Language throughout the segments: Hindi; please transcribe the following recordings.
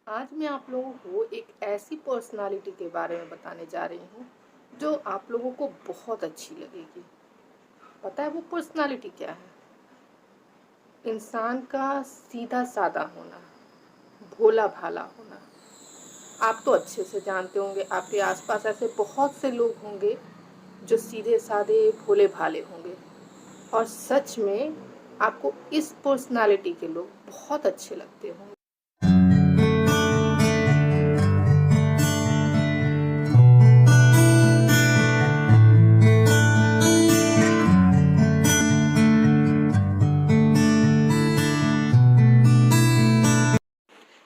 आज मैं आप लोगों को एक ऐसी पर्सनालिटी के बारे में बताने जा रही हूँ जो आप लोगों को बहुत अच्छी लगेगी। पता है वो पर्सनालिटी क्या है? इंसान का सीधा साधा होना, भोला भाला होना। आप तो अच्छे से जानते होंगे, आपके आसपास ऐसे बहुत से लोग होंगे जो सीधे साधे भोले भाले होंगे, और सच में आपको इस पर्सनालिटी के लोग बहुत अच्छे लगते होंगे।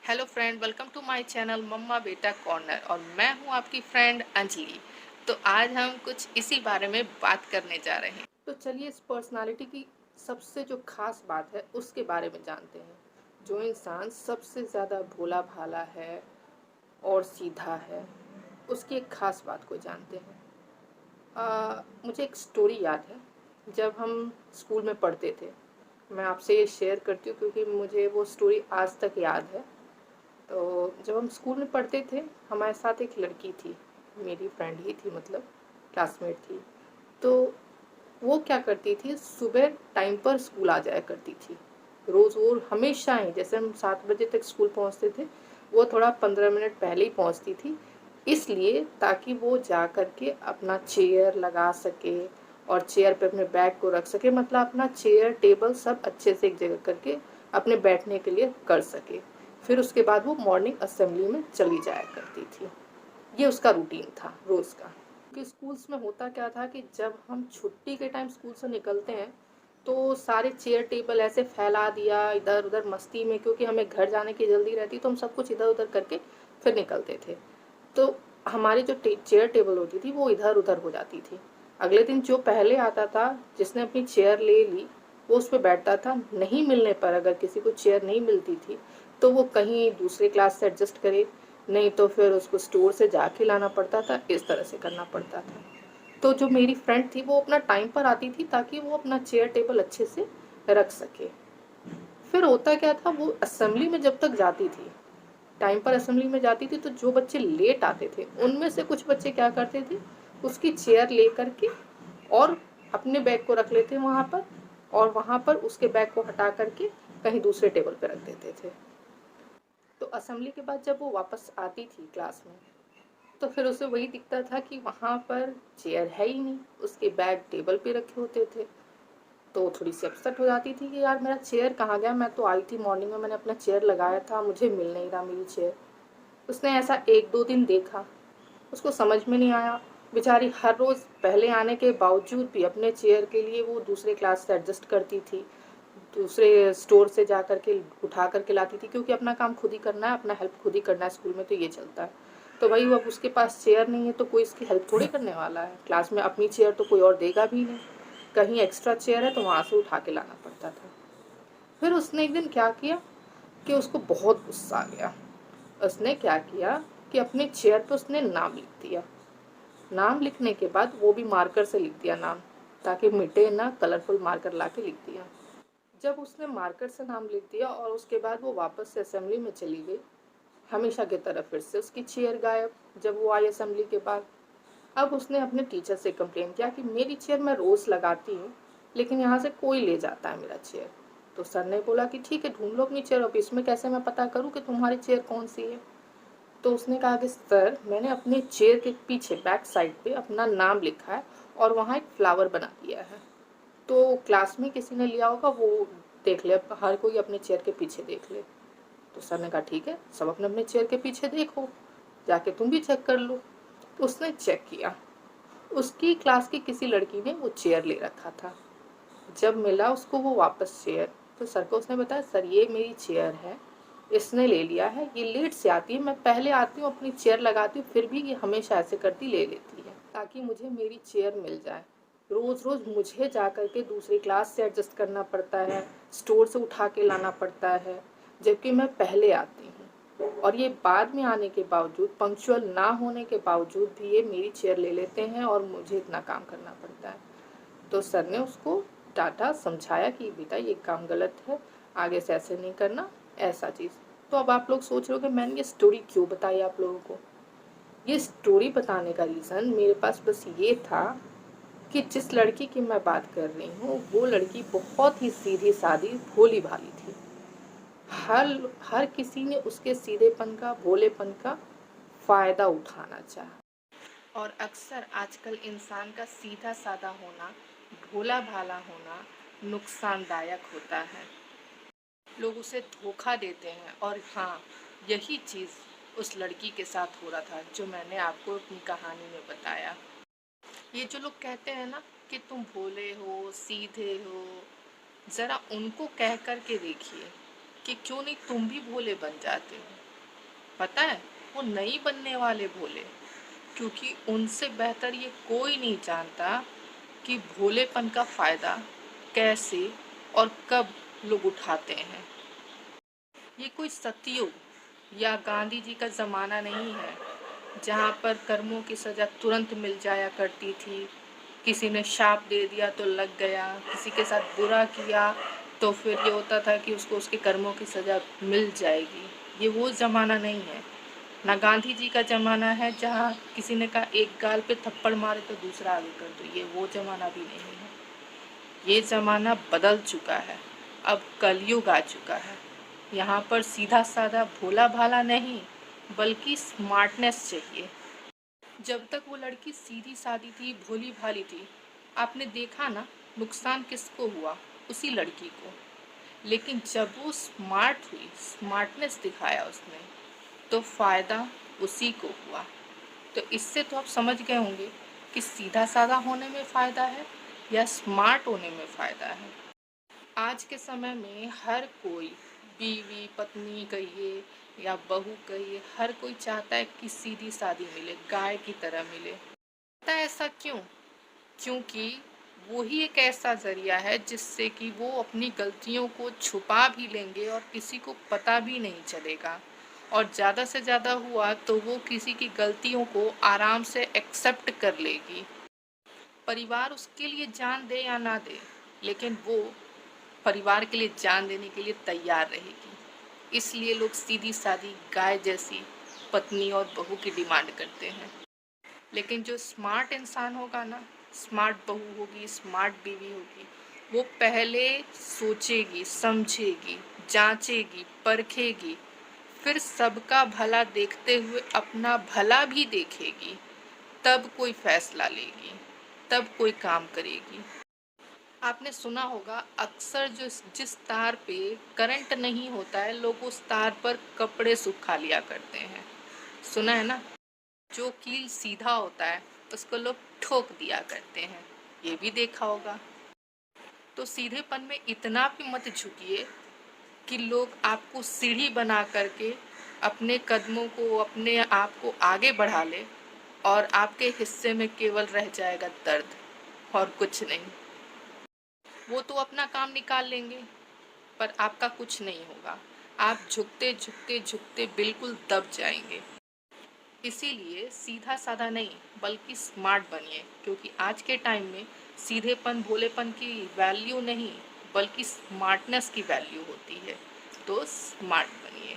Hello friend, welcome to my channel mamma Beta corner, और मैं हूं आपकी फ्रेंड अंजलि। तो आज हम कुछ इसी बारे में बात करने जा रहे हैं। तो चलिए इस पर्सनालिटी की सबसे जो खास बात है उसके बारे में जानते हैं। जो इंसान सबसे ज़्यादा भोला भाला है और सीधा है, उसकी एक खास बात को जानते हैं। मुझे एक स्टोरी याद है, जब हम स्कूल में पढ़ते थे। मैं आपसे ये शेयर करती हूँ क्योंकि मुझे वो स्टोरी आज तक याद है। तो जब हम स्कूल में पढ़ते थे, हमारे साथ एक लड़की थी, मेरी फ्रेंड ही थी, मतलब क्लासमेट थी। तो वो क्या करती थी, सुबह टाइम पर स्कूल आ जाया करती थी। रोज़ वो हमेशा ही, जैसे हम 7 बजे तक स्कूल पहुंचते थे, वो थोड़ा 15 मिनट पहले ही पहुंचती थी, इसलिए ताकि वो जा कर के अपना चेयर लगा सके और चेयर पे अपने बैग को रख सके, मतलब अपना चेयर टेबल सब अच्छे से एक जगह करके अपने बैठने के लिए कर सके। फिर उसके बाद वो मॉर्निंग असेंबली में चली जाया करती थी। ये उसका रूटीन था रोज़ का। कि स्कूल्स में होता क्या था कि जब हम छुट्टी के टाइम स्कूल से निकलते हैं, तो सारे चेयर टेबल ऐसे फैला दिया इधर उधर मस्ती में, क्योंकि हमें घर जाने की जल्दी रहती, तो हम सब कुछ इधर उधर करके फिर निकलते थे। तो हमारी जो चेयर टेबल होती थी वो इधर उधर हो जाती थी। अगले दिन जो पहले आता था, जिसने अपनी चेयर ले ली, वो उस पर बैठता था। नहीं मिलने पर, अगर किसी को चेयर नहीं मिलती थी, तो वो कहीं दूसरे क्लास से एडजस्ट करे, नहीं तो फिर उसको स्टोर से जाके लाना पड़ता था। इस तरह से करना पड़ता था। तो जो मेरी फ्रेंड थी वो अपना टाइम पर आती थी ताकि वो अपना चेयर टेबल अच्छे से रख सके। फिर होता क्या था, वो असेंबली में जब तक जाती थी, टाइम पर असेंबली में जाती थी, तो जो बच्चे लेट आते थे उनमें से कुछ बच्चे क्या करते थे, उसकी चेयर ले करके और अपने बैग को रख लेते वहाँ पर, और वहाँ पर उसके बैग को हटा करके कहीं दूसरे टेबल पर रख देते थे। तो असेंबली के बाद जब वो वापस आती थी क्लास में, तो फिर उसे वही दिखता था कि वहाँ पर चेयर है ही नहीं, उसके बैग टेबल पे रखे होते थे। तो थोड़ी सी अपसेट हो जाती थी कि यार मेरा चेयर कहाँ गया, मैं तो आई थी मॉर्निंग में, मैंने अपना चेयर लगाया था, मुझे मिल नहीं रहा मेरी चेयर। उसने ऐसा 1-2 दिन देखा, उसको समझ में नहीं आया। बेचारी हर रोज़ पहले आने के बावजूद भी अपने चेयर के लिए वो दूसरे क्लास से एडजस्ट करती थी, दूसरे स्टोर से जा कर के उठा कर के लाती थी, क्योंकि अपना काम खुद ही करना है, अपना हेल्प खुद ही करना है, स्कूल में तो ये चलता है। तो भाई अब उसके पास चेयर नहीं है तो कोई इसकी हेल्प थोड़ी करने वाला है, क्लास में अपनी चेयर तो कोई और देगा भी नहीं। कहीं एक्स्ट्रा चेयर है तो वहाँ से उठा के लाना पड़ता था। फिर उसने एक दिन क्या किया कि उसको बहुत गुस्सा आ गया। उसने क्या किया कि अपने चेयर पे उसने नाम लिख दिया। नाम लिखने के बाद वो भी मार्कर से लिख दिया नाम, ताकि मिटे ना, कलरफुल मार्कर ला के लिख दिया। जब उसने मार्कर से नाम लिख दिया और उसके बाद वो वापस से असेंबली में चली गई, हमेशा की तरह फिर से उसकी चेयर गायब। जब वो आई असेंबली के बाद, अब उसने अपने टीचर से कंप्लेन किया कि मेरी चेयर मैं रोज़ लगाती हूँ, लेकिन यहाँ से कोई ले जाता है मेरा चेयर। तो सर ने बोला कि ठीक है, ढूंढ लो अपनी चेयर, अब इसमें कैसे मैं पता करूँ कि तुम्हारी चेयर कौन सी है। तो उसने कहा कि सर, मैंने अपने चेयर के पीछे बैक साइड पे अपना नाम लिखा है और वहाँ एक फ्लावर बना दिया है। तो क्लास में किसी ने लिया होगा, वो देख ले, हर कोई अपने चेयर के पीछे देख ले। तो सर ने कहा ठीक है, सब अपने अपने चेयर के पीछे देखो, जाके तुम भी चेक कर लो। तो उसने चेक किया, उसकी क्लास की किसी लड़की ने वो चेयर ले रखा था। जब मिला उसको वो वापस चेयर, तो सर को उसने बताया, सर ये मेरी चेयर है, इसने ले लिया है, ये लेट से आती है, मैं पहले आती हूँ अपनी चेयर लगाती हूँ, फिर भी ये हमेशा ऐसे करती, ले लेती है ताकि मुझे मेरी चेयर मिल जाए। रोज़ रोज़ मुझे जा कर के दूसरी क्लास से एडजस्ट करना पड़ता है, स्टोर से उठा के लाना पड़ता है, जबकि मैं पहले आती हूँ, और ये बाद में आने के बावजूद, पंक्चुअल ना होने के बावजूद भी ये मेरी चेयर ले लेते हैं और मुझे इतना काम करना पड़ता है। तो सर ने उसको डांटा, समझाया कि बेटा ये काम गलत है, आगे से ऐसे नहीं करना, ऐसा चीज़। तो अब आप लोग सोच रहे हो कि मैंने ये स्टोरी क्यों बताई आप लोगों को। ये स्टोरी बताने का रीज़न मेरे पास बस ये था कि जिस लड़की की मैं बात कर रही हूँ वो लड़की बहुत ही सीधी सादी भोली भाली थी। हर हर किसी ने उसके सीधेपन का, भोलेपन का फ़ायदा उठाना चाहा। और अक्सर आजकल इंसान का सीधा साधा होना, भोला भाला होना नुकसानदायक होता है। लोग उसे धोखा देते हैं। और हाँ, यही चीज़ उस लड़की के साथ हो रहा था जो मैंने आपको अपनी कहानी में बताया। ये जो लोग कहते हैं ना कि तुम भोले हो, सीधे हो, ज़रा उनको कह कर के देखिए कि क्यों नहीं तुम भी भोले बन जाते हो। पता है, वो नहीं बनने वाले भोले, क्योंकि उनसे बेहतर ये कोई नहीं जानता कि भोलेपन का फ़ायदा कैसे और कब लोग उठाते हैं। ये कोई सतयुग या गांधी जी का ज़माना नहीं है जहाँ पर कर्मों की सज़ा तुरंत मिल जाया करती थी। किसी ने शाप दे दिया तो लग गया, किसी के साथ बुरा किया तो फिर ये होता था कि उसको उसके कर्मों की सज़ा मिल जाएगी। ये वो ज़माना नहीं है। ना गांधी जी का ज़माना है जहाँ किसी ने कहा एक गाल पे थप्पड़ मारे तो दूसरा आगे कर दो। ये वो ज़माना भी नहीं है। ये ज़माना बदल चुका है। अब कलयुग आ चुका है। यहाँ पर सीधा साधा भोला भाला नहीं, बल्कि स्मार्टनेस चाहिए। जब तक वो लड़की सीधी सादी थी, भोली भाली थी, आपने देखा ना नुकसान किसको हुआ? उसी लड़की को। लेकिन जब वो स्मार्ट हुई, स्मार्टनेस दिखाया उसने, तो फ़ायदा उसी को हुआ। तो इससे तो आप समझ गए होंगे कि सीधा साधा होने में फ़ायदा है या स्मार्ट होने में फ़ायदा है। आज के समय में हर कोई, बीवी पत्नी कहिए या बहू कहिए, हर कोई चाहता है कि सीधी सादी मिले, गाय की तरह मिले। पता है ऐसा क्यों? क्योंकि वो ही एक ऐसा ज़रिया है जिससे कि वो अपनी गलतियों को छुपा भी लेंगे और किसी को पता भी नहीं चलेगा। और ज़्यादा से ज़्यादा हुआ तो वो किसी की गलतियों को आराम से एक्सेप्ट कर लेगी। परिवार उसके लिए जान दे या ना दे, लेकिन वो परिवार के लिए जान देने के लिए तैयार रहेगी। इसलिए लोग सीधी सादी गाय जैसी पत्नी और बहू की डिमांड करते हैं। लेकिन जो स्मार्ट इंसान होगा ना, स्मार्ट बहू होगी, स्मार्ट बीवी होगी, वो पहले सोचेगी, समझेगी, जांचेगी, परखेगी, फिर सबका भला देखते हुए अपना भला भी देखेगी, तब कोई फैसला लेगी, तब कोई काम करेगी। आपने सुना होगा अक्सर जो जिस तार पे करंट नहीं होता है, लोग उस तार पर कपड़े सुखा लिया करते हैं। सुना है ना? जो कील सीधा होता है उसको लोग ठोक दिया करते हैं। ये भी देखा होगा। तो सीधेपन में इतना भी मत झुकिए कि लोग आपको सीढ़ी बना करके अपने कदमों को, अपने आप को आगे बढ़ा ले और आपके हिस्से में केवल रह जाएगा दर्द और कुछ नहीं। वो तो अपना काम निकाल लेंगे पर आपका कुछ नहीं होगा। आप झुकते झुकते झुकते बिल्कुल दब जाएंगे। इसीलिए सीधा साधा नहीं बल्कि स्मार्ट बनिए, क्योंकि आज के टाइम में सीधेपन, भोलेपन की वैल्यू नहीं बल्कि स्मार्टनेस की वैल्यू होती है। तो स्मार्ट बनिए।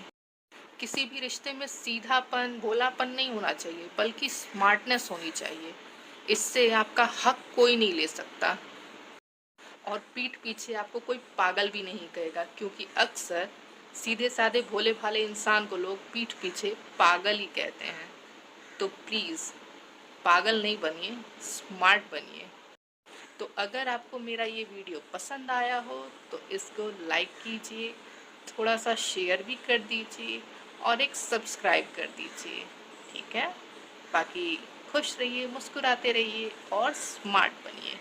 किसी भी रिश्ते में सीधापन, भोलापन नहीं होना चाहिए बल्कि स्मार्टनेस होनी चाहिए। इससे आपका हक कोई नहीं ले सकता और पीठ पीछे आपको कोई पागल भी नहीं कहेगा, क्योंकि अक्सर सीधे साधे भोले भाले इंसान को लोग पीठ पीछे पागल ही कहते हैं। तो प्लीज़ पागल नहीं बनिए, स्मार्ट बनिए। तो अगर आपको मेरा ये वीडियो पसंद आया हो तो इसको लाइक कीजिए, थोड़ा सा शेयर भी कर दीजिए और एक सब्सक्राइब कर दीजिए। ठीक है? बाकी खुश रहिए, मुस्कुराते रहिए और स्मार्ट बनिए।